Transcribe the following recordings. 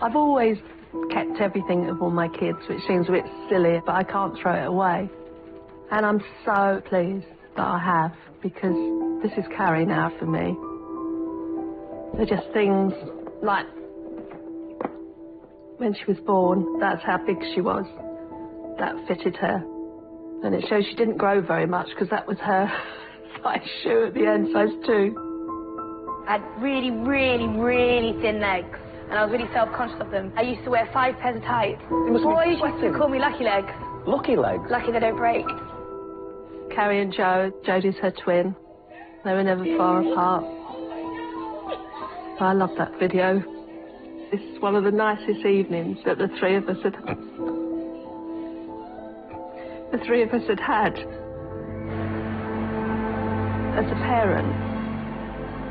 I've always kept everything of all my kids, which seems a bit silly, but I can't throw it away. And I'm so pleased that I have, because this is Carrie now for me. They're just things like when she was born, that's how big she was. That fitted her. And it shows she didn't grow very much, because that was her size shoe at the end, size 2. I had really, really, really thin legs, and I was really self-conscious of them. I used to wear 5 pairs of tights. Boys used to call me Lucky Legs. Lucky Legs? Lucky they don't break. Carrie and Jo, Jodie's her twin. They were never far apart. I love that video. This is one of the nicest evenings that the three of us had had. As a parent,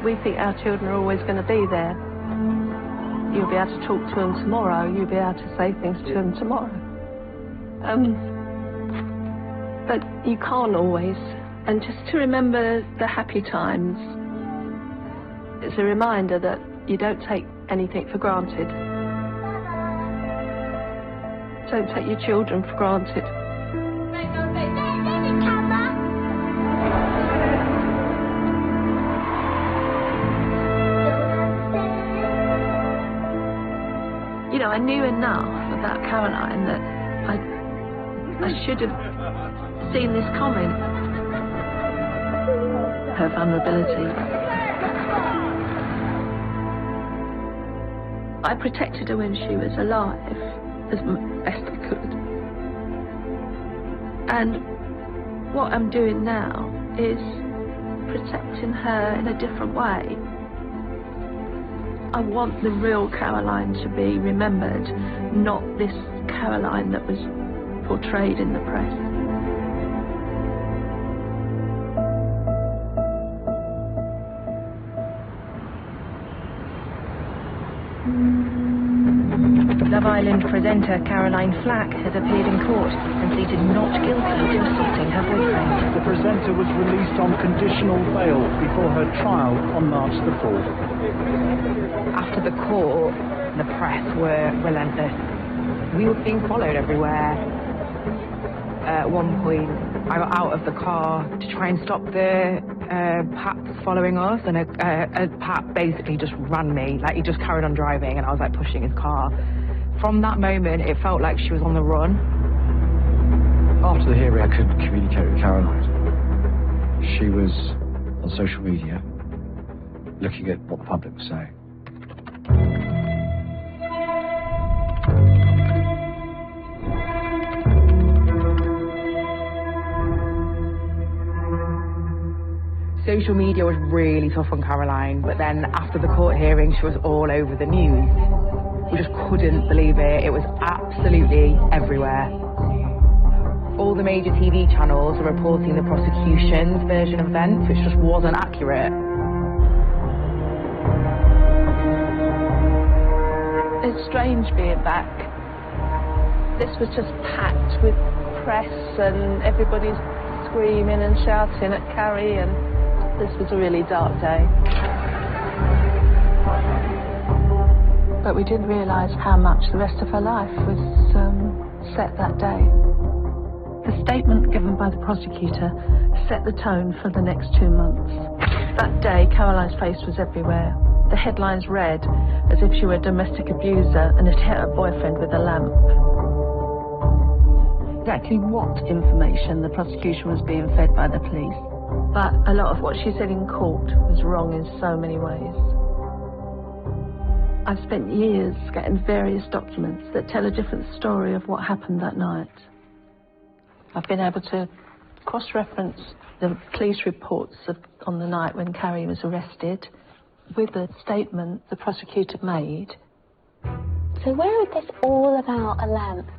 we think our children are always going to be there. You'll be able to talk to them tomorrow. You'll be able to say things to them tomorrow. But you can't always. And just to remember the happy times, it's a reminder that you don't take anything for granted. Don't take your children for granted. You know, I knew enough about Caroline that I should have seen this coming. Her vulnerability. I protected her when she was alive as best I could. And what I'm doing now is protecting her in a different way. I want the real Caroline to be remembered, not this Caroline that was portrayed in the press. Love Island presenter Caroline Flack has appeared in court and pleaded not guilty to assaulting her boyfriend. The presenter was released on conditional bail before her trial on March the 4th. After the court, the press were relentless. We were being followed everywhere. At one point, I got out of the car to try and stop the Pat following us, and a Pat basically just ran me. Like, he just carried on driving, and I was like pushing his car. From that moment, it felt like she was on the run. After the hearing, I couldn't communicate with Caroline. She was on social media, looking at what the public was saying. Social media was really tough on Caroline, but then after the court hearing, she was all over the news. We just couldn't believe it. It was absolutely everywhere. All the major TV channels are reporting the prosecution's version of events, which just wasn't accurate. It's strange being back. This was just packed with press and everybody's screaming and shouting at Carrie, and this was a really dark day. But we didn't realise how much the rest of her life was set that day. The statement given by the prosecutor set the tone for the next 2 months. That day, Caroline's face was everywhere. The headlines read as if she were a domestic abuser and had hit her boyfriend with a lamp. Exactly what information the prosecution was being fed by the police. But a lot of what she said in court was wrong in so many ways. I've spent years getting various documents that tell a different story of what happened that night. I've been able to cross-reference the police reports on the night when Carrie was arrested with the statement the prosecutor made. So where is this all about a lamp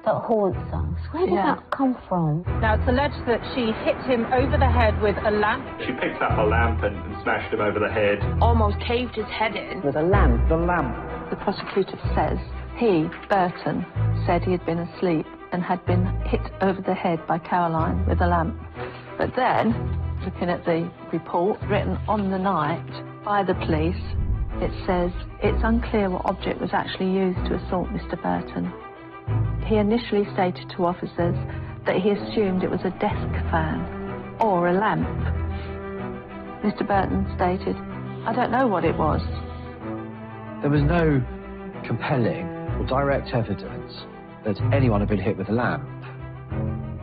that haunts us? Where did that come from? Now, it's alleged that she hit him over the head with a lamp. She picked up a lamp and smashed him over the head. Almost caved his head in. With a lamp. The lamp. The prosecutor says he, Burton, said he had been asleep and had been hit over the head by Caroline with a lamp. But then, looking at the report written on the night by the police, It says, it's unclear what object was actually used to assault Mr. Burton. He initially stated to officers that he assumed it was a desk fan or a lamp. Mr. Burton stated, I don't know what it was. There was no compelling or direct evidence that anyone had been hit with a lamp.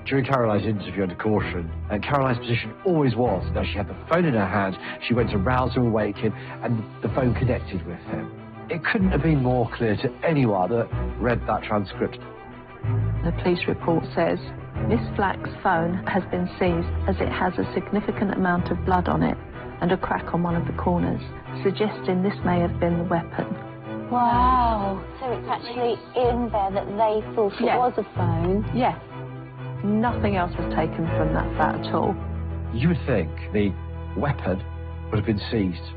During Caroline's interview under caution, and Caroline's position always was that she had the phone in her hand, she went to rouse him, awake him, and the phone connected with him. It couldn't have been more clear to anyone that read that transcript. The police report says, Miss Flack's phone has been seized as it has a significant amount of blood on it and a crack on one of the corners, suggesting this may have been the weapon. Wow. So it's actually in there that they thought it was a phone? Yes. Nothing else was taken from that flat at all. You would think the weapon would have been seized.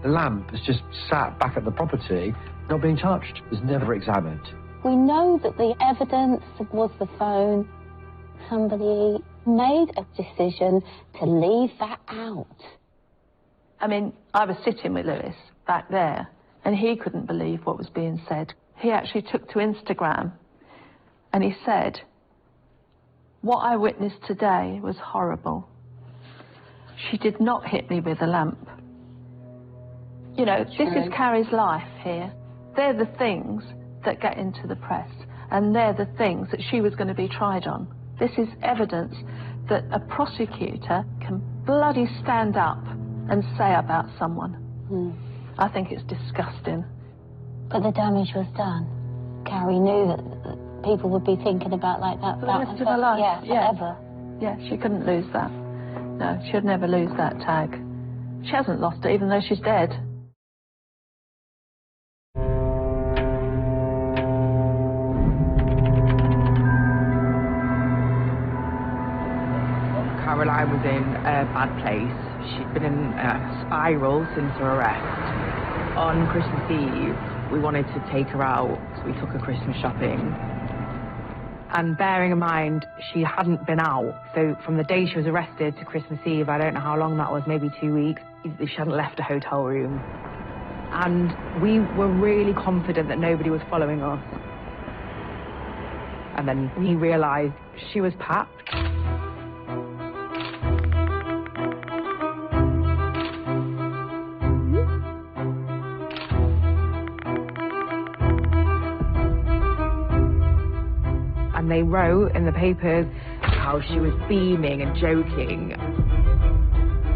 The lamp has just sat back at the property, not being touched. It was never examined. We know that the evidence was the phone. Somebody made a decision to leave that out. I mean, I was sitting with Lewis back there, and he couldn't believe what was being said. He actually took to Instagram, and he said, what I witnessed today was horrible. She did not hit me with a lamp. You know, this is Carrie's life here. They're the things that get into the press, and they're the things that she was going to be tried on. This is evidence that a prosecutor can bloody stand up and say about someone. I think it's disgusting. But the damage was done. Carrie knew that people would be thinking about like that for the rest of her life. Yeah, forever. Yeah, she couldn't lose that. No, she'd never lose that tag. She hasn't lost it, even though she's dead. Caroline was in a bad place. She'd been in a spiral since her arrest. On Christmas Eve, we wanted to take her out, so we took her Christmas shopping. And bearing in mind, she hadn't been out. So from the day she was arrested to Christmas Eve, I don't know how long that was, maybe 2 weeks, she hadn't left a hotel room. And we were really confident that nobody was following us. And then we realised she was packed. And they wrote in the papers how she was beaming and joking.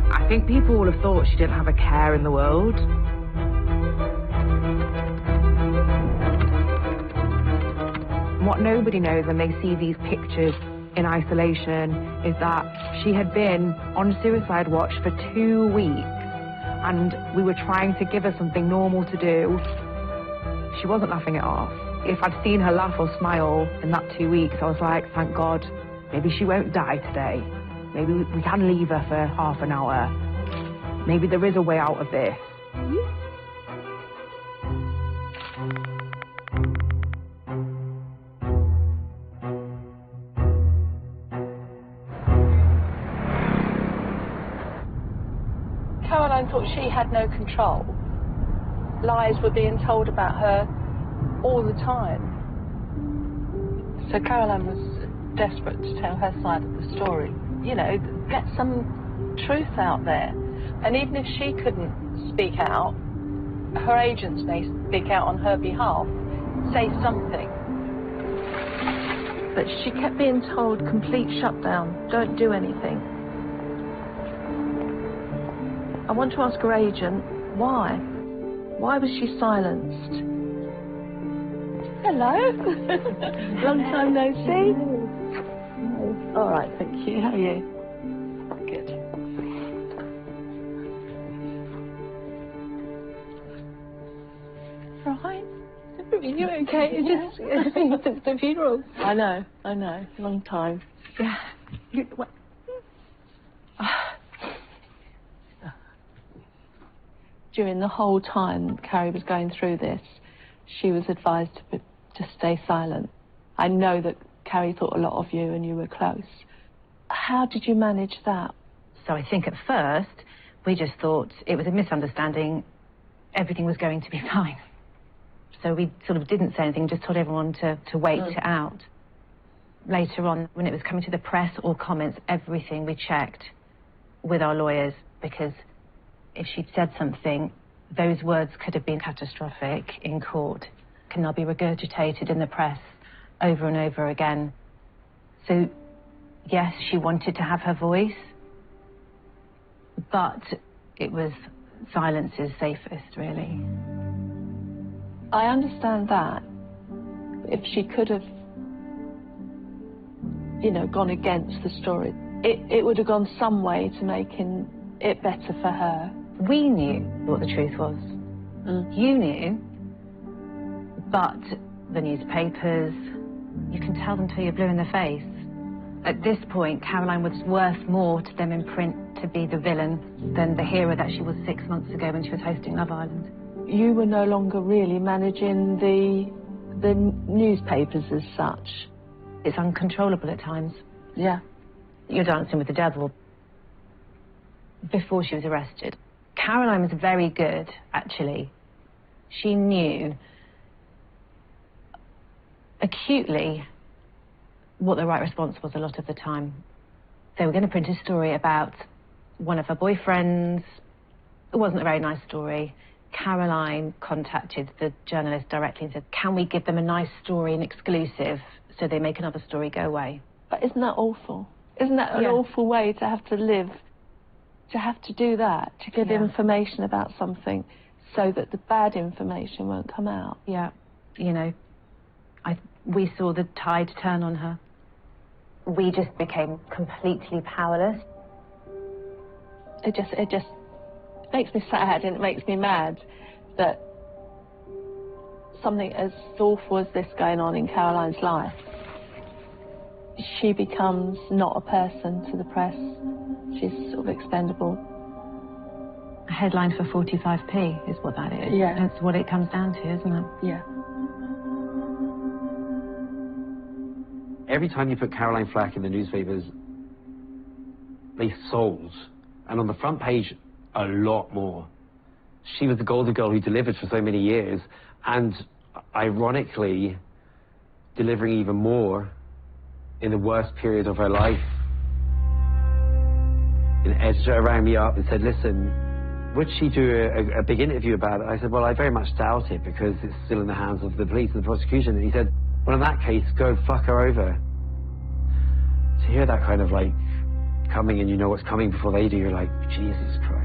I think people would have thought she didn't have a care in the world. What nobody knows when they see these pictures in isolation is that she had been on suicide watch for 2 weeks, and we were trying to give her something normal to do. She wasn't laughing it off. If I'd seen her laugh or smile in that 2 weeks, I was like, thank God, maybe she won't die today. Maybe we can leave her for half an hour. Maybe there is a way out of this. Caroline thought she had no control. Lies were being told about her all the time. So Caroline was desperate to tell her side of the story. You know, get some truth out there. And even if she couldn't speak out, her agents may speak out on her behalf, say something. But she kept being told, complete shutdown, don't do anything. I want to ask her agent, why? Why was she silenced? Hello. Long time no see. All right, thank you. How are you? Good. Right. Are you okay? It's just since the funeral. I know. Long time. Yeah. During the whole time Carrie was going through this, she was advised to stay silent. I know that Carrie thought a lot of you and you were close. How did you manage that? So I think at first we just thought it was a misunderstanding. everything was going to be fine. So we sort of didn't say anything, just told everyone to wait it out. Later on, when it was coming to the press or comments, everything we checked with our lawyers, because if she'd said something, those words could have been catastrophic in court, can now be regurgitated in the press over and over again. So, yes, she wanted to have her voice, but it was silence is safest, really. I understand that. If she could have, you know, gone against the story, it would have gone some way to making it better for her. We knew what the truth was. You knew, but the newspapers, you can tell them till you're blue in the face. At this point, Caroline was worth more to them in print to be the villain than the hero that she was 6 months ago when she was hosting Love Island. You were no longer really managing the newspapers as such. It's uncontrollable at times. Yeah. You're dancing with the devil. Before she was arrested, Caroline was very good, actually. She knew acutely what the right response was a lot of the time. They were going to print a story about one of her boyfriends. It wasn't a very nice story. Caroline contacted the journalist directly and said, can we give them a nice story, an exclusive, so they make another story go away? But isn't that awful? Isn't that an awful way to have to live, to have to do that, to give information about something so that the bad information won't come out? Yeah, you know, we saw the tide turn on her. We just became completely powerless. It just makes me sad and it makes me mad that something as awful as this going on in Caroline's life, she becomes not a person to the press. She's sort of expendable. A headline for 45p is what that is. Yeah. That's what it comes down to, isn't it? Yeah. Every time you put Caroline Flack in the newspapers, they sold. And on the front page, a lot more. She was the golden girl who delivered for so many years, and ironically, delivering even more in the worst period of her life. An editor rang me up and said, listen, would she do a big interview about it? I said, well, I very much doubt it, because it's still in the hands of the police and the prosecution. And he said, well, in that case, go fuck her over. To hear that kind of, like, coming and you know what's coming before they do, you're like, Jesus Christ.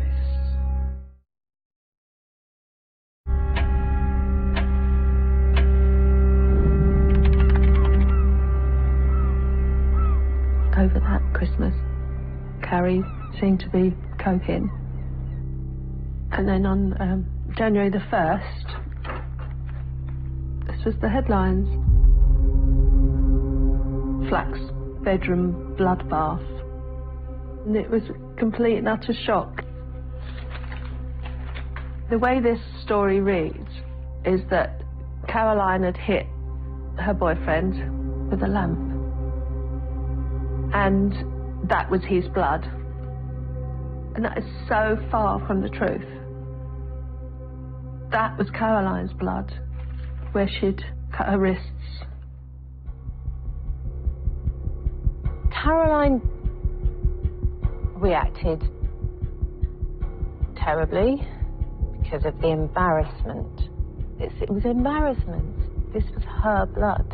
Over that Christmas, Carrie seemed to be coking. And then on January the 1st, this was the headlines. Flack's bedroom bloodbath. And it was a complete and utter shock. The way this story reads is that Caroline had hit her boyfriend with a lamp. And that was his blood. And that is so far from the truth. That was Caroline's blood, where she'd cut her wrists. Caroline reacted terribly because of the embarrassment. It was embarrassment. This was her blood.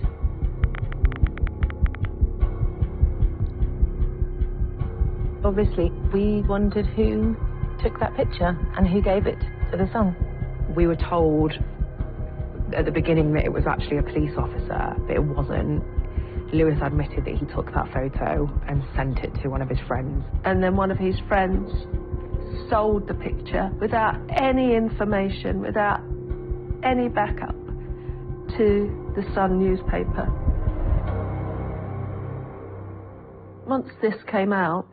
Obviously, we wondered who took that picture and who gave it to the Sun. We were told at the beginning that it was actually a police officer, but it wasn't. Lewis admitted that he took that photo and sent it to one of his friends. And then one of his friends sold the picture without any information, without any backup, to the Sun newspaper. Once this came out,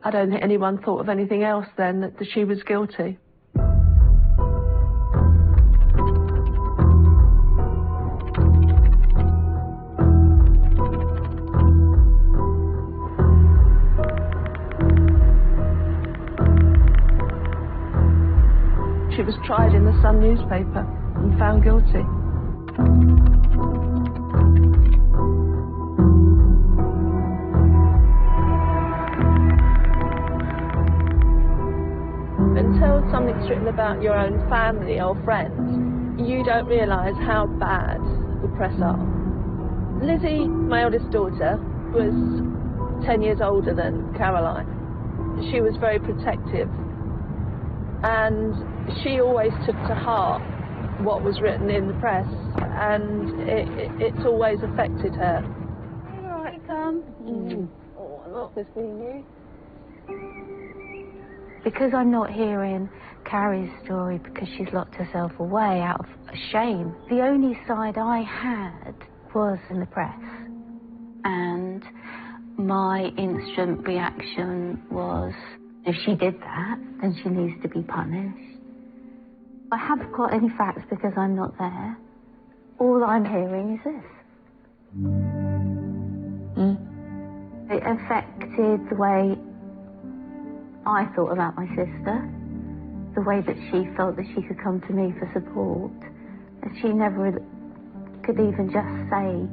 I don't think anyone thought of anything else then, that she was guilty. She was tried in the Sun Sun newspaper and found guilty. Until something's written about your own family or friends, you don't realise how bad the press are. Lizzie, my eldest daughter, was 10 years older than Caroline. She was very protective, and she always took to heart what was written in the press, and it's always affected her. All right, come. Oh, I love this being you. Because I'm not hearing Carrie's story because she's locked herself away out of shame, the only side I had was in the press. And my instant reaction was, if she did that, then she needs to be punished. I haven't got any facts because I'm not there. All I'm hearing is this. It affected the way I thought about my sister, the way that she felt that she could come to me for support. And she never could even just say,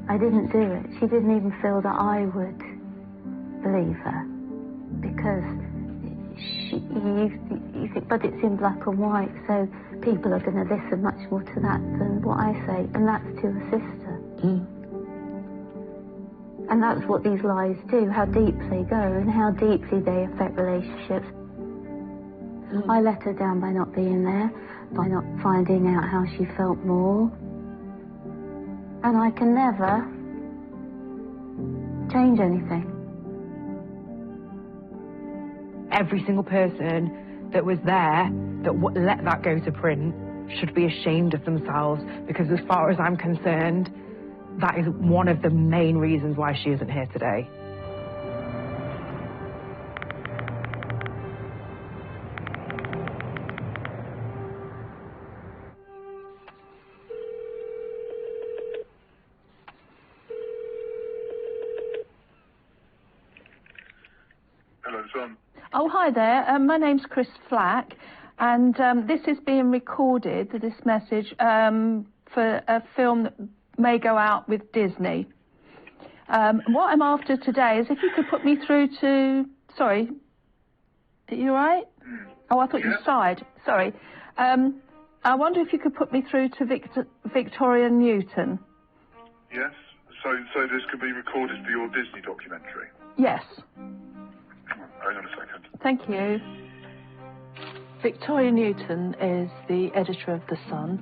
I didn't do it. She didn't even feel that I would believe her. Because you think, but it's in black and white, so people are going to listen much more to that than what I say. And that's to a sister. And that's what these lies do, how deep they go and how deeply they affect relationships. I let her down by not being there, by not finding out how she felt more. And I can never change anything. Every single person that was there that let that go to print should be ashamed of themselves, because as far as I'm concerned, that is one of the main reasons why she isn't here today. Hello, Son. Oh, hi there. My name's Chris Flack, and this is being recorded, this message, for a film that may go out with Disney. What I'm after today is if you could put me through to... Sorry. Are you all right? Oh, I thought you sighed. Sorry. I wonder if you could put me through to Victoria Newton. Yes? So this could be recorded for your Disney documentary? Yes. Hang on a second. Thank you. Victoria Newton is the editor of The Sun.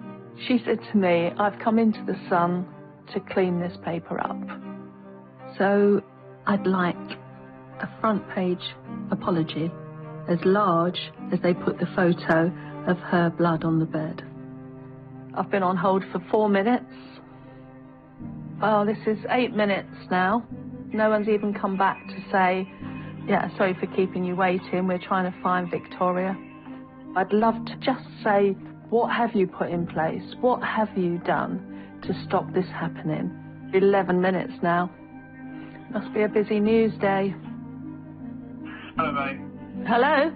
She said to me, I've come into The Sun to clean this paper up. So I'd like a front page apology, as large as they put the photo of her blood on the bed. I've been on hold for 4 minutes. Well, this is 8 minutes now. No one's even come back to say, yeah, sorry for keeping you waiting. We're trying to find Victoria. I'd love to just say, what have you put in place? What have you done to stop this happening? 11 minutes now. Must be a busy news day. Hello, mate. Hello?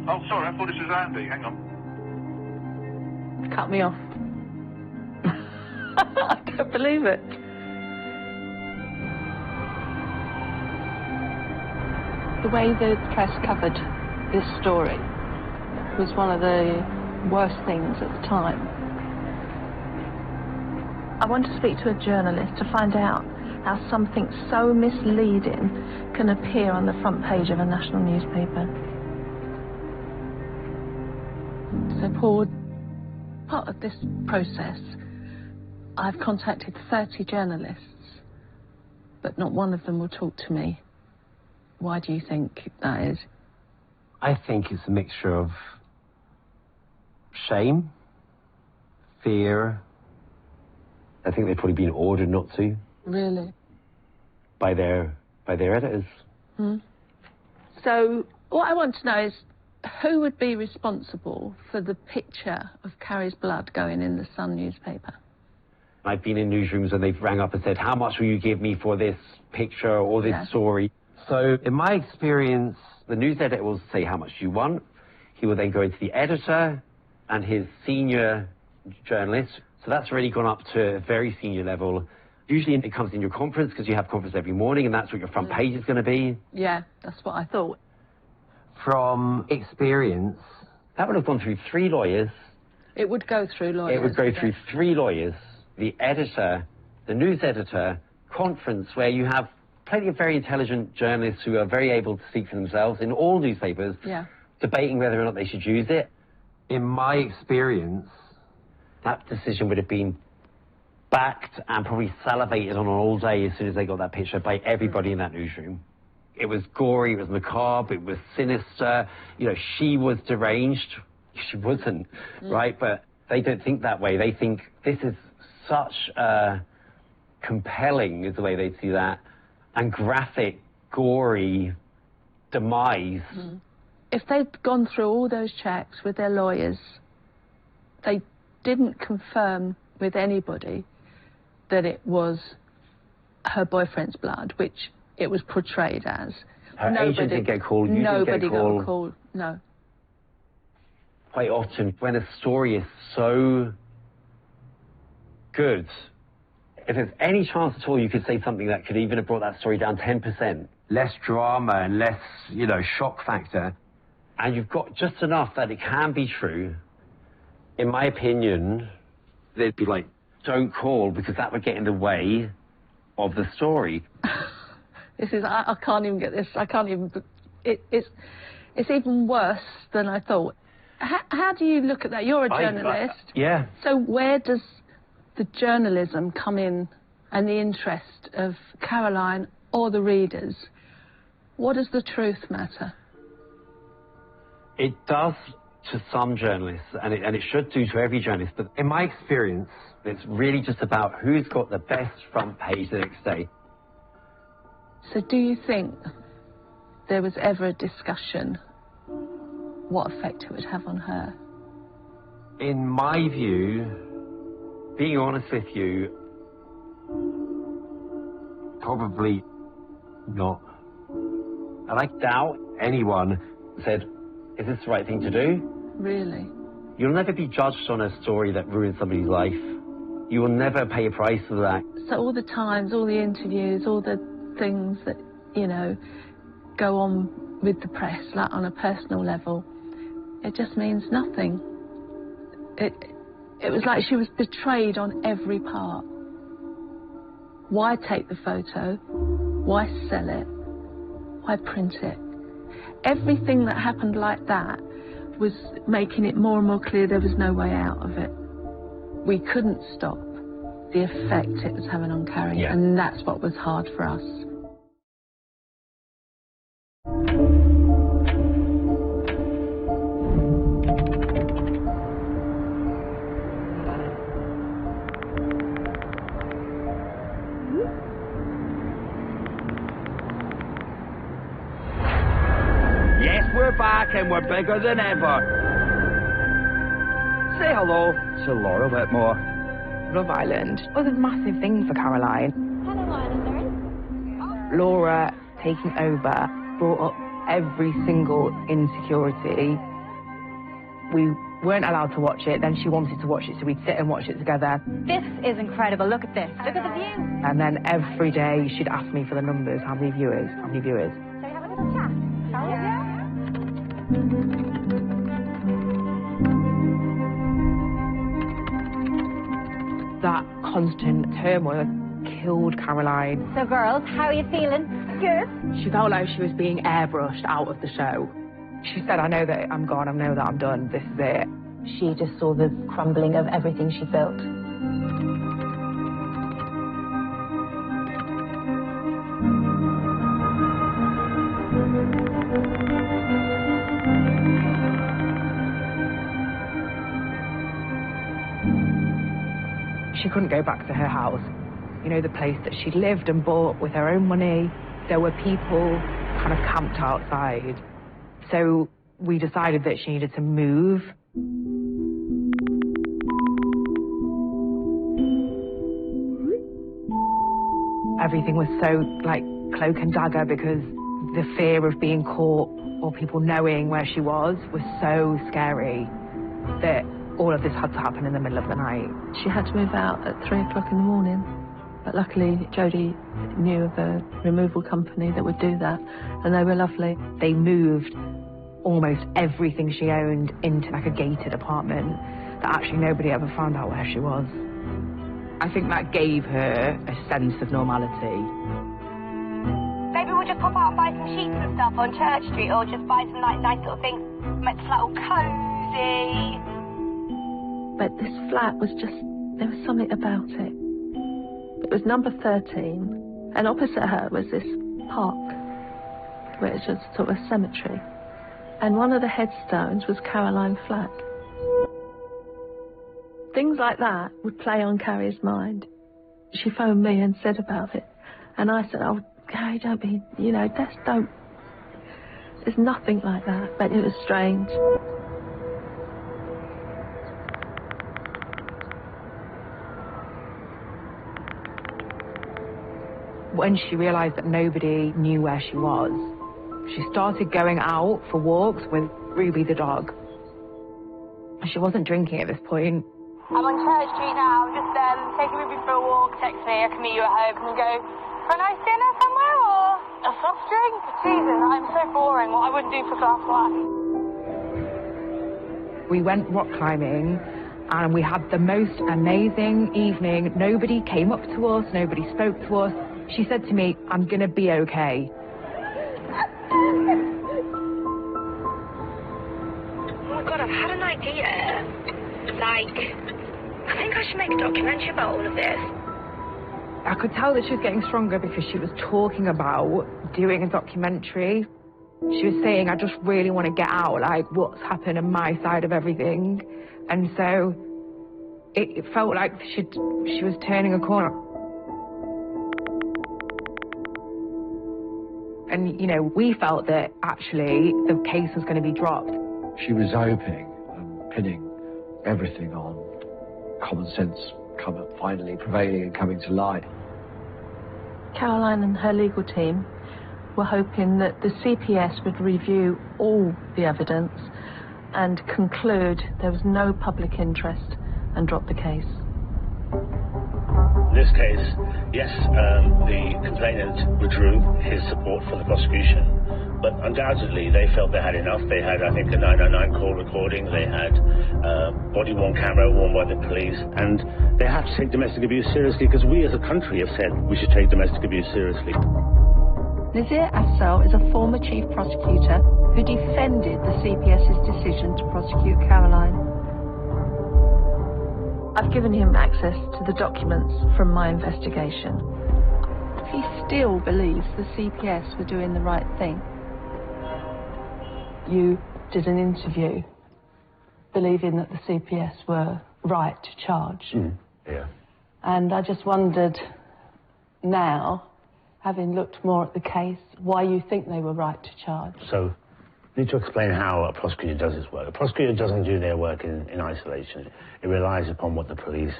Oh, sorry, I thought this was Andy. Hang on. Cut me off. I don't believe it. The way the press covered this story was one of the worst things at the time. I want to speak to a journalist to find out how something so misleading can appear on the front page of a national newspaper. So, Paul, part of this process, I've contacted 30 journalists, but not one of them will talk to me. Why do you think that is? I think it's a mixture of shame, fear. I think they've probably been ordered not to. Really? By their editors. So what I want to know is who would be responsible for the picture of Carrie's blood going in the Sun newspaper? I've been in newsrooms and they've rang up and said, how much will you give me for this picture or this story? So in my experience, the news editor will say how much you want. He will then go into the editor. and his senior journalist. So that's already gone up to a very senior level. Usually it comes in your conference, because you have conference every morning, and that's what your front page is going to be. Yeah, that's what I thought. From experience, that would have gone through 3 lawyers. It would go through lawyers. It would go through 3 lawyers, the editor, the news editor, conference, where you have plenty of very intelligent journalists who are very able to speak for themselves in all newspapers, debating whether or not they should use it. In my experience, that decision would have been backed and probably salivated on all day as soon as they got that picture by everybody in that newsroom. It was gory, it was macabre, it was sinister. You know, she was deranged. She wasn't, right? But they don't think that way. They think this is such a compelling, is the way they see that, and graphic, gory demise. If they'd gone through all those checks with their lawyers, they didn't confirm with anybody that it was her boyfriend's blood, which it was portrayed as. Her agent didn't get called, you nobody didn't get called. got a call, no. Quite often, when a story is so good, if there's any chance at all you could say something that could even have brought that story down 10%, less drama and less, you know, shock factor, and you've got just enough that it can be true, in my opinion, they'd be like, don't call, because that would get in the way of the story. I can't even get this, I can't even, it's even worse than I thought. How do you look at that? You're a journalist. Yeah. So where does the journalism come in, and the interest of Caroline or the readers? What does the truth matter? It does to some journalists, and it should do to every journalist, but in my experience, it's really just about who's got the best front page the next day. So do you think there was ever a discussion what effect it would have on her? In my view, being honest with you, probably not. And I doubt anyone said, is this the right thing to do? Really? You'll never be judged on a story that ruins somebody's life. You will never pay a price for that. So all the times, all the interviews, all the things that, you know, go on with the press, like on a personal level, it just means nothing. It was like she was betrayed on every part. Why take the photo? Why sell it? Why print it? Everything that happened like that was making it more and more clear there was no way out of it. We couldn't stop the effect it was having on Carrie, and that's what was hard for us. We're back and we're bigger than ever. Say hello to Laura Whitmore. Love Island was a massive thing for Caroline. Hello, Islanders. Laura taking over brought up every single insecurity. We weren't allowed to watch it, then she wanted to watch it, so we'd sit and watch it together. This is incredible, look at this. Look at the view. And then every day she'd ask me for the numbers, how many viewers. Shall we have a little chat? Shall we? That constant turmoil killed Caroline. So girls, how are you feeling? Good. She felt like she was being airbrushed out of the show. She said, I know that I'm gone, I know that I'm done, this is it. She just saw the crumbling of everything she built. She couldn't go back to her house. You know, the place that she'd lived and bought with her own money. There were people kind of camped outside. So we decided that she needed to move. Everything was so, like, cloak and dagger because the fear of being caught or people knowing where she was so scary that all of this had to happen in the middle of the night. She had to move out at 3 o'clock in the morning. But luckily, Jodie knew of a removal company that would do that, and they were lovely. They moved almost everything she owned into like a gated apartment that actually nobody ever found out where she was. I think that gave her a sense of normality. Maybe we'll just pop out and buy some sheets and stuff on Church Street, or just buy some nice little things, make the flat all cosy. But this flat was just, there was something about it. It was number 13, and opposite her was this park, where it's just sort of a cemetery. And one of the headstones was Caroline Flack. Things like that would play on Carrie's mind. She phoned me and said about it. And I said, oh, Carrie, don't be, don't. There's nothing like that. But it was strange. When she realised that nobody knew where she was, she started going out for walks with Ruby the dog. She wasn't drinking at this point. I'm on Church Street now. I'm just taking Ruby for a walk. Text me. I can meet you at home. Can we go for a nice dinner somewhere or a soft drink? Jesus, I'm so boring. What I wouldn't do for a glass of wine. We went rock climbing and we had the most amazing evening. Nobody came up to us. Nobody spoke to us. She said to me, I'm going to be okay. Oh my God, I've had an idea. I think I should make a documentary about all of this. I could tell that she was getting stronger because she was talking about doing a documentary. She was saying, I just really want to get out, what's happened on my side of everything. And so it felt like she was turning a corner. And, we felt that actually the case was going to be dropped. She was hoping and pinning everything on common sense finally prevailing and coming to light. Caroline and her legal team were hoping that the CPS would review all the evidence and conclude there was no public interest and drop the case. In this case, yes, the complainant withdrew his support for the prosecution, but undoubtedly they felt they had enough. They had, I think, a 999 call recording, they had body-worn camera worn by the police, and they have to take domestic abuse seriously because we as a country have said we should take domestic abuse seriously. Nazir Afzal is a former chief prosecutor who defended the CPS's decision to prosecute Caroline. I've given him access to the documents from my investigation. He still believes the CPS were doing the right thing. You did an interview believing that the CPS were right to charge. Yeah. And I just wondered now, having looked more at the case, why you think they were right to charge. So, I need to explain how a prosecutor does his work. A prosecutor doesn't do their work in isolation. It relies upon what the police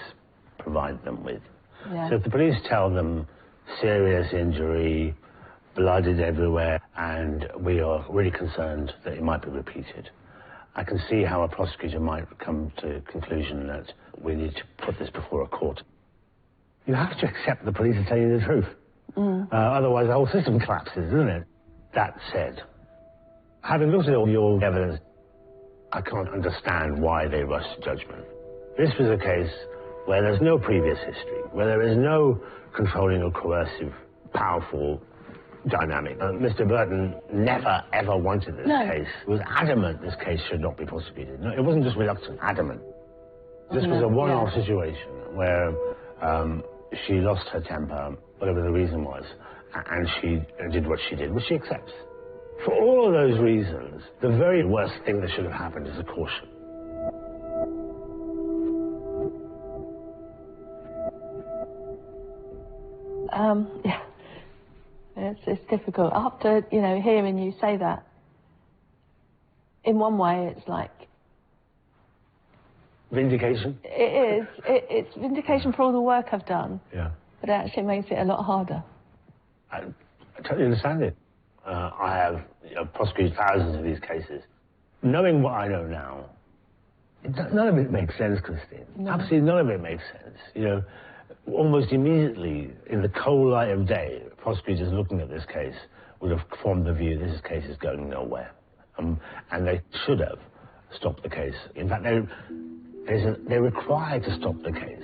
provide them with. Yeah. So if the police tell them serious injury, blood is everywhere, and we are really concerned that it might be repeated, I can see how a prosecutor might come to the conclusion that we need to put this before a court. You have to accept the police are telling you the truth. Otherwise the whole system collapses, isn't it? That said, having looked at all your evidence, I can't understand why they rushed to judgment. This was a case where there's no previous history, where there is no controlling or coercive, powerful dynamic. Mr. Burton never, ever wanted this case. He was adamant this case should not be prosecuted. No, it wasn't just reluctant, adamant. This was a one-off situation where she lost her temper, whatever the reason was, and she did what she did, which she accepts. For all of those reasons, the very worst thing that should have happened is a caution. Yeah. It's difficult. After, hearing you say that, in one way it's like... Vindication? It is. It's vindication for all the work I've done. Yeah. But it actually makes it a lot harder. I totally understand it. I have prosecuted thousands of these cases. Knowing what I know now, None of it makes sense, Christine. No. Absolutely none of it makes sense. You know, almost immediately, in the cold light of day, prosecutors looking at this case would have formed the view this case is going nowhere. And they should have stopped the case. In fact, they're required to stop the case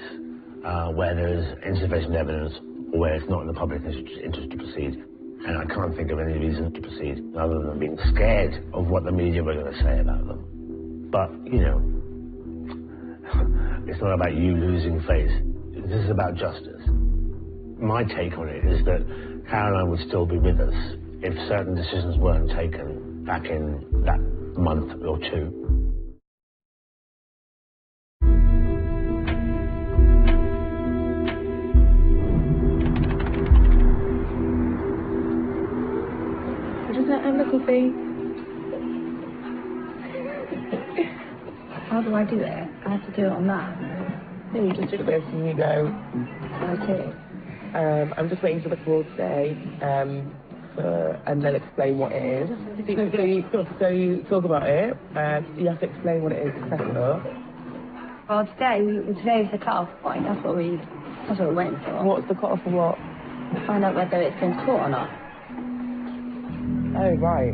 where there is insufficient evidence or where it's not in the public interest to proceed. And I can't think of any reason to proceed other than being scared of what the media were going to say about them. But, you know, it's not about you losing faith. This is about justice. My take on it is that Caroline would still be with us if certain decisions weren't taken back in that month or two. And the coffee. How do I do it? I have to do it on that. Then you just do this and you go. Okay. I'm just waiting for the call today, and they'll explain what it is. So you talk about it, you have to explain what it is, etc. Well, today's the cut-off point. That's what we're waiting for. What's the cut-off for what? To find out whether it's been caught or not. Oh, right.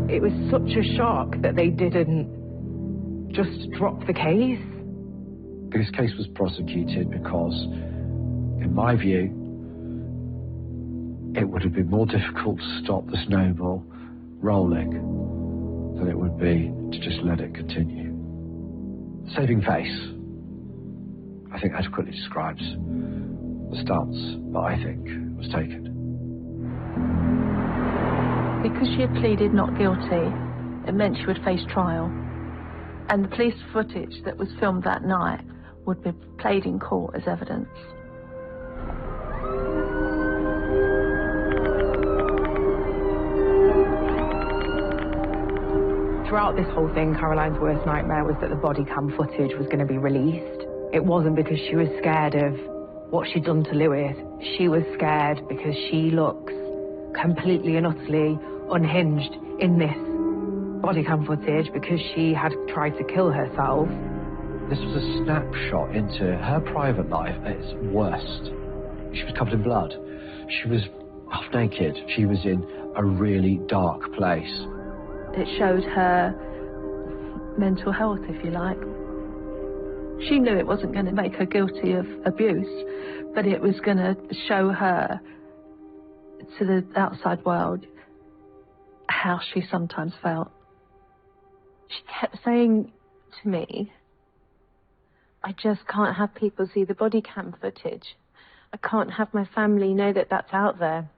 It was such a shock that they didn't just drop the case. This case was prosecuted because, in my view, it would have been more difficult to stop the snowball rolling than it would be to just let it continue. Saving face, I think, adequately describes the stance that I think was taken. Because she had pleaded not guilty, it meant she would face trial. And the police footage that was filmed that night would be played in court as evidence. Throughout this whole thing, Caroline's worst nightmare was that the body cam footage was going to be released. It wasn't because she was scared of what she'd done to Lewis. She was scared because she looks completely and utterly unhinged in this body cam footage because she had tried to kill herself. This was a snapshot into her private life at its worst. She was covered in blood. She was half naked. She was in a really dark place. It showed her mental health, if you like. She knew it wasn't going to make her guilty of abuse, but it was going to show her to the outside world how she sometimes felt. She kept saying to me, I just can't have people see the body cam footage. I can't have my family know that that's out there.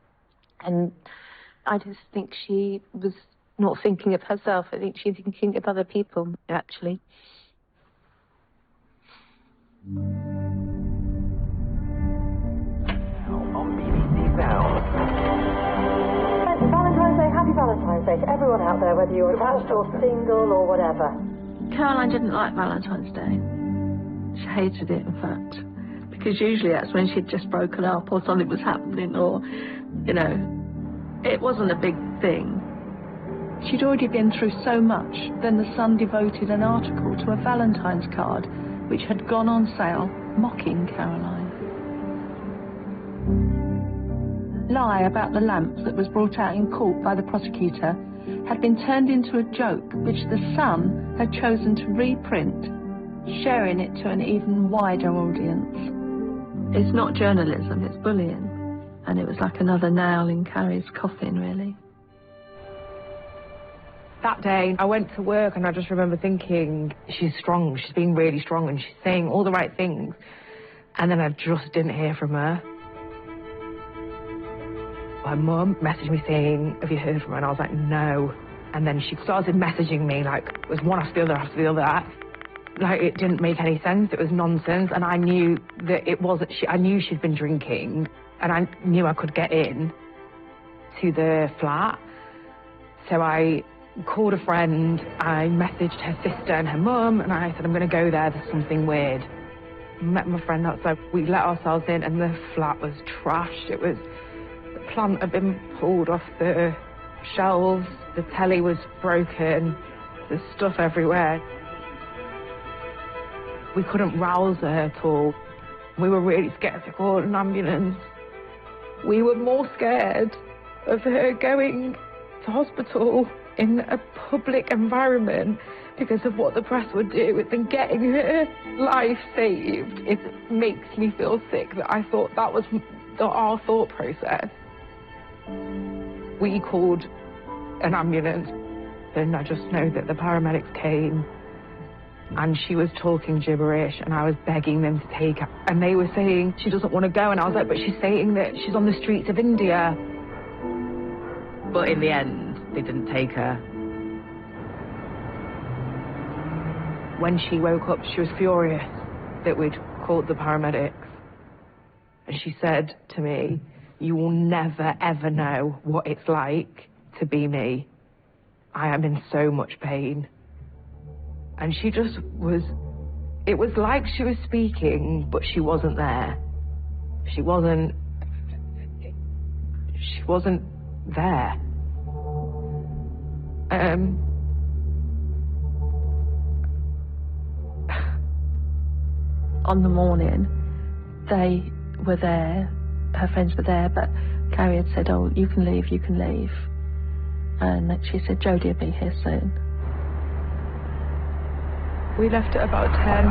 And I just think she was not thinking of herself. I think she's thinking of other people, actually. On BBC Sound. Valentine's Day, happy Valentine's Day to everyone out there, whether you're attached or single or whatever. Caroline didn't like Valentine's Day. She hated it, in fact, because usually that's when she'd just broken up or something was happening or, you know, it wasn't a big thing. She'd already been through so much. Then the Sun devoted an article to a Valentine's card which had gone on sale, mocking Caroline. Lie about the lamp that was brought out in court by the prosecutor had been turned into a joke which the Sun had chosen to reprint, sharing it to an even wider audience. It's not journalism, it's bullying. And it was like another nail in Carrie's coffin, really. That day, I went to work and I just remember thinking, she's strong, she's being really strong and she's saying all the right things. And then I just didn't hear from her. My mum messaged me saying, have you heard from her? And I was like, no. And then she started messaging me like, it was one after the other after the other. Like, it didn't make any sense, it was nonsense. And I knew that it wasn't, I knew she'd been drinking and I knew I could get in to the flat. So I called a friend, I messaged her sister and her mum, and I said, I'm going to go there, there's something weird. Met my friend outside, we let ourselves in, and the flat was trashed. It was, the plant had been pulled off the shelves, the telly was broken, there's stuff everywhere. We couldn't rouse her at all. We were really scared to call an ambulance. We were more scared of her going to hospital in a public environment because of what the press would do than getting her life saved. It makes me feel sick that I thought that was our thought process. We called an ambulance, and I just know that the paramedics came and she was talking gibberish, and I was begging them to take her. And they were saying, she doesn't want to go. And I was like, but she's saying that she's on the streets of India. But in the end, they didn't take her. When she woke up, she was furious that we'd called the paramedics. And she said to me, you will never, ever know what it's like to be me. I am in so much pain. And she just was, it was like she was speaking, but she wasn't there. She wasn't there. On the morning, they were there, her friends were there, but Carrie had said, oh, you can leave. And she said, Jodie will be here soon. We left at about 10.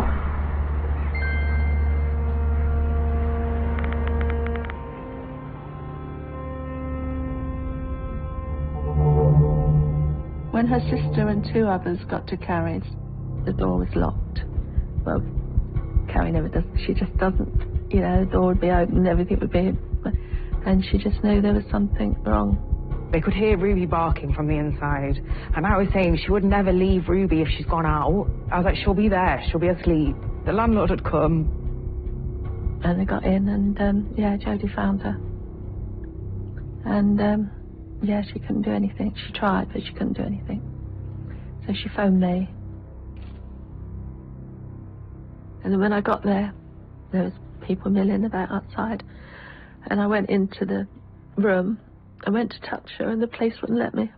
When her sister and two others got to Carrie's, the door was locked. Well, Carrie never does, she just doesn't, the door would be open and everything would be, and she just knew there was something wrong. They could hear Ruby barking from the inside, and I was saying she would never leave Ruby if she's gone out. I was like, she'll be there, she'll be asleep. The landlord had come. And they got in, and Jodie found her. And she couldn't do anything. She tried, but she couldn't do anything. So she phoned me. And then when I got there was people milling about outside. And I went into the room. I went to touch her, and the police wouldn't let me.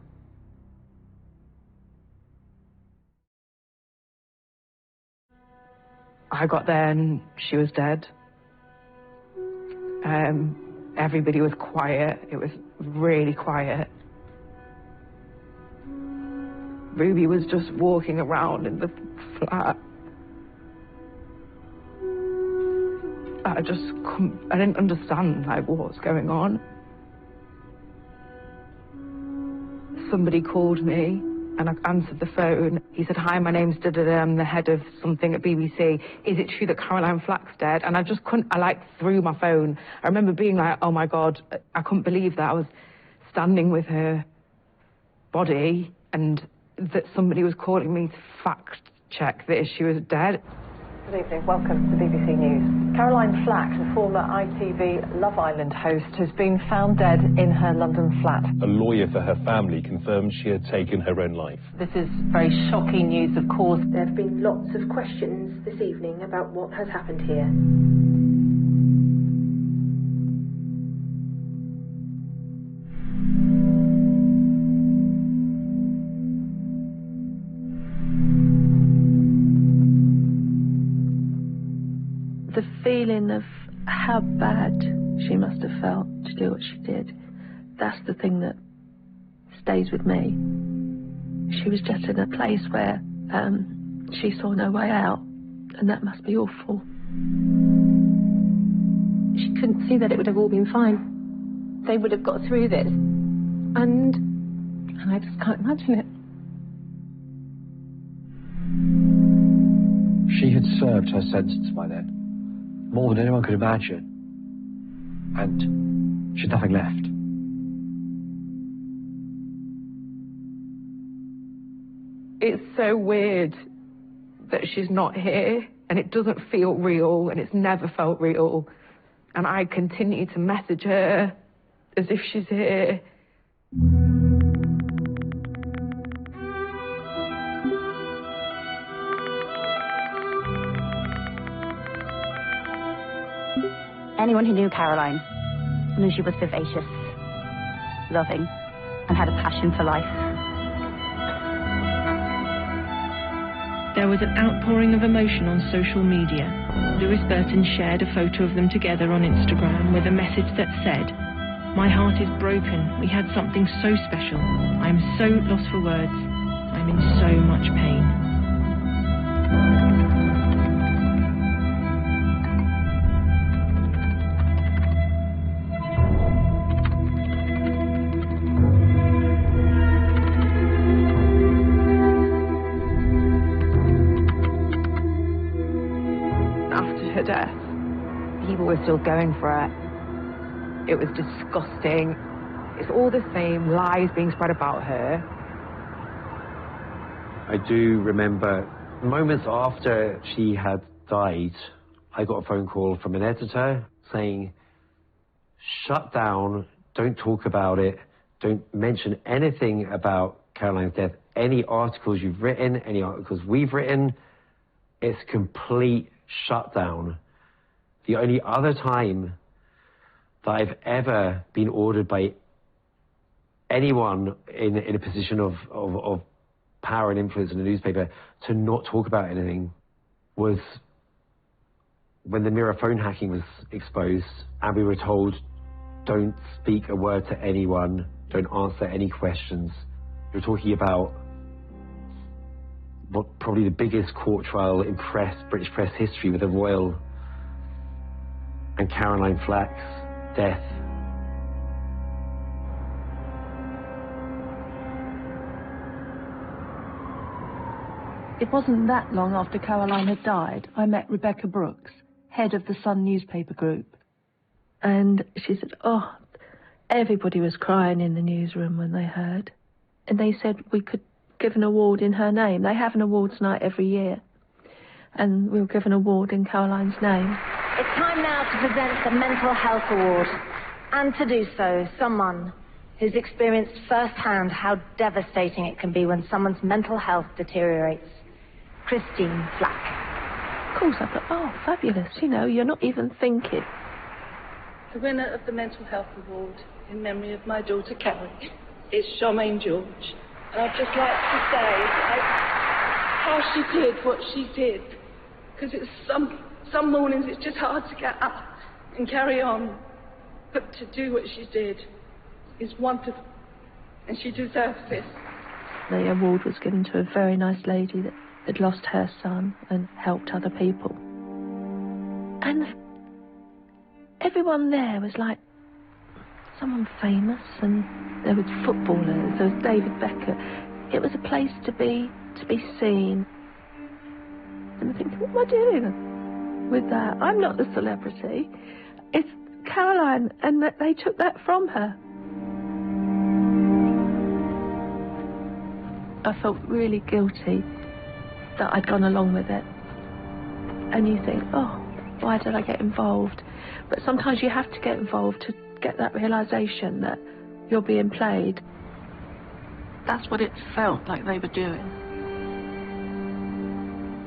I got there and she was dead. Everybody was quiet. It was really quiet. Ruby was just walking around in the flat. I didn't understand, what was going on. Somebody called me, and I answered the phone. He said, hi, my name's da-da-da, I'm the head of something at BBC. Is it true that Caroline Flack's dead? And I just couldn't, I threw my phone. I remember being like, oh my God, I couldn't believe that I was standing with her body and that somebody was calling me to fact check that she was dead. Good evening, welcome to BBC News. Caroline Flack, the former ITV Love Island host, has been found dead in her London flat. A lawyer for her family confirmed she had taken her own life. This is very shocking news, of course. There have been lots of questions this evening about what has happened here. The feeling of how bad she must have felt to do what she did, that's the thing that stays with me. She was just in a place where she saw no way out, and that must be awful. She couldn't see that it would have all been fine. They would have got through this. And I just can't imagine it. She had served her sentence by then. More than anyone could imagine. And she'd nothing left. It's so weird that she's not here, and it doesn't feel real, and it's never felt real. And I continue to message her as if she's here. Anyone who knew Caroline knew she was vivacious, loving, and had a passion for life. There was an outpouring of emotion on social media. Lewis Burton shared a photo of them together on Instagram with a message that said, "My heart is broken. We had something so special. I am so lost for words. I'm in so much pain." After her death, people were still going for it. It was disgusting. It's all the same lies being spread about her. I do remember moments after she had died, I got a phone call from an editor saying, "Shut down, don't talk about it, don't mention anything about Caroline's death. Any articles you've written, any articles we've written, it's complete shutdown." The only other time that I've ever been ordered by anyone in a position of power and influence in a newspaper to not talk about anything was when the Mirror phone hacking was exposed, and we were told, don't speak a word to anyone, don't answer any questions. You're talking about what probably the biggest court trial in British press history, with the royal and Caroline Flack's death. It wasn't that long after Caroline had died, I met Rebecca Brooks, head of the Sun newspaper group. And she said, oh, everybody was crying in the newsroom when they heard. And they said we could give an award in her name. They have an awards night every year. And we'll give an award in Caroline's name. It's time now to present the Mental Health Award. And to do so, someone who's experienced firsthand how devastating it can be when someone's mental health deteriorates. Christine Flack. Of course, I thought, oh, fabulous. You know, you're not even thinking. The winner of the Mental Health Award in memory of my daughter Carrie is Charmaine George. And I'd just like to say how she did what she did. Because it's some mornings it's just hard to get up and carry on. But to do what she did is wonderful. And she deserves this. The award was given to a very nice lady that had lost her son and helped other people. And everyone there was like someone famous, and there was footballers, there was David Beckham. It was a place to be seen. And I think, what am I doing with that? I'm not the celebrity. It's Caroline, and they took that from her. I felt really guilty that I'd gone along with it. And you think, oh, why did I get involved? But sometimes you have to get involved to get that realisation that you're being played. That's what it felt like they were doing.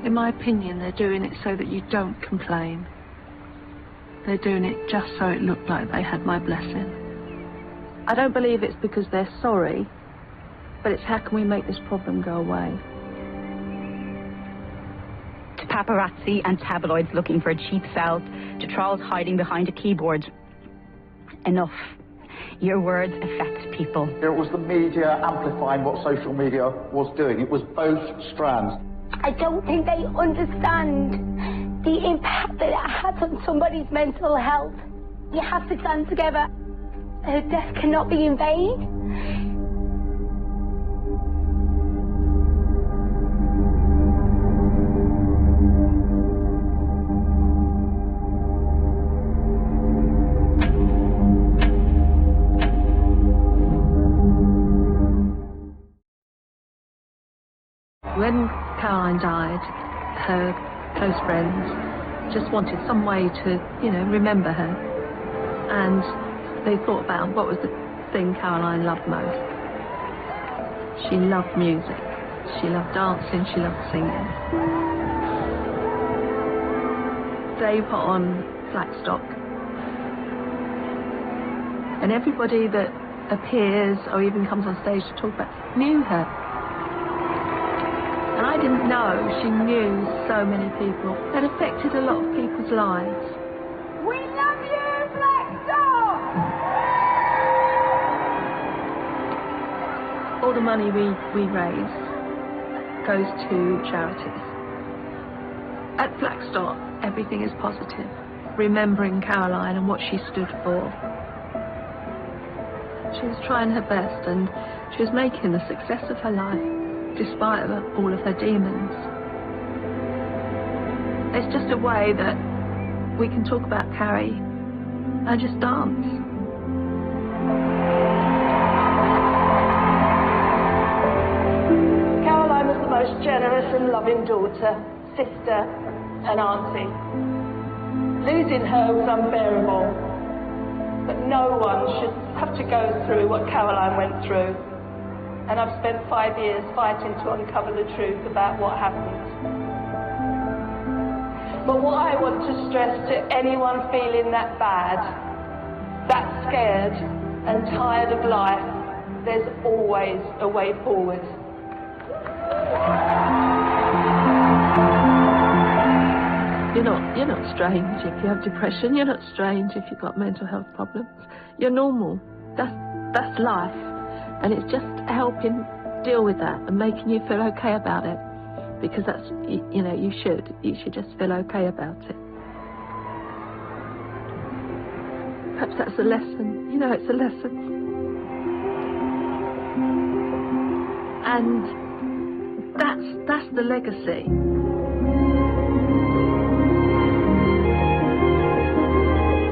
In my opinion, they're doing it so that you don't complain. They're doing it just so it looked like they had my blessing. I don't believe it's because they're sorry, but it's how can we make this problem go away? To paparazzi and tabloids looking for a cheap sell, to trolls hiding behind a keyboard. Enough. Your words affect people. It was the media amplifying what social media was doing. It was both strands. I don't think they understand the impact that it has on somebody's mental health. You have to stand together. Her death cannot be in vain. When Caroline died, her close friends just wanted some way to, you know, remember her. And they thought about what was the thing Caroline loved most. She loved music. She loved dancing. She loved singing. They put on Flack stock And everybody that appears or even comes on stage to talk about knew her. And I didn't know she knew so many people. It affected a lot of people's lives. We love you, Flack Dog! All the money we raise goes to charities. At Flackstock, everything is positive, remembering Caroline and what she stood for. She was trying her best and she was making the success of her life despite all of her demons. It's just a way that we can talk about Carrie and just dance. Caroline was the most generous and loving daughter, sister and auntie. Losing her was unbearable, but no one should have to go through what Caroline went through. And I've spent 5 years fighting to uncover the truth about what happened. But what I want to stress to anyone feeling that bad, that scared and tired of life, there's always a way forward. You're not strange if you have depression. You're not strange if you've got mental health problems. You're normal. That's life. And it's just helping deal with that and making you feel okay about it. Because that's, you should just feel okay about it. Perhaps that's a lesson. It's a lesson. And that's the legacy.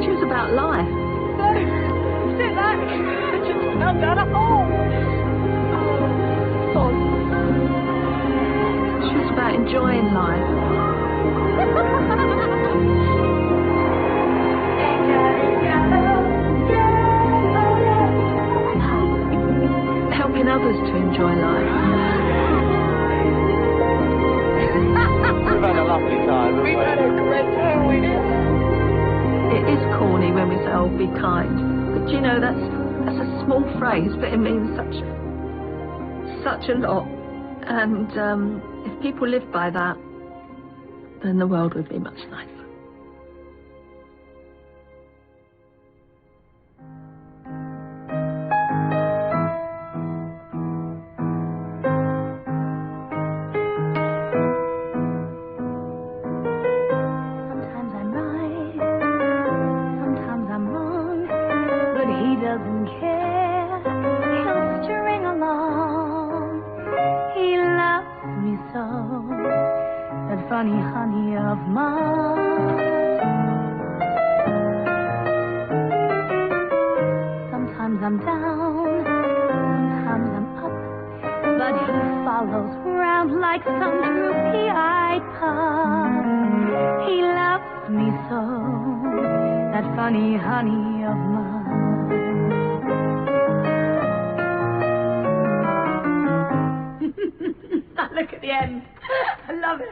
She was about life. Sit back. I just fell down a hole. She was about enjoying life. Helping others to enjoy life. We've had a lovely time, We've had a great time, we did. It is corny when we say, oh, be kind. But that's a small phrase, but it means such a lot. And if people lived by that, then the world would be much nicer. Sometimes I'm right, sometimes I'm wrong, but he doesn't care. He'll string along. He loves me so, that funny honey of mine. Sometimes I'm down, sometimes I'm up, but he follows round like some droopy-eyed pup. He loves me so, that funny honey of mine. Look at the end. I love it.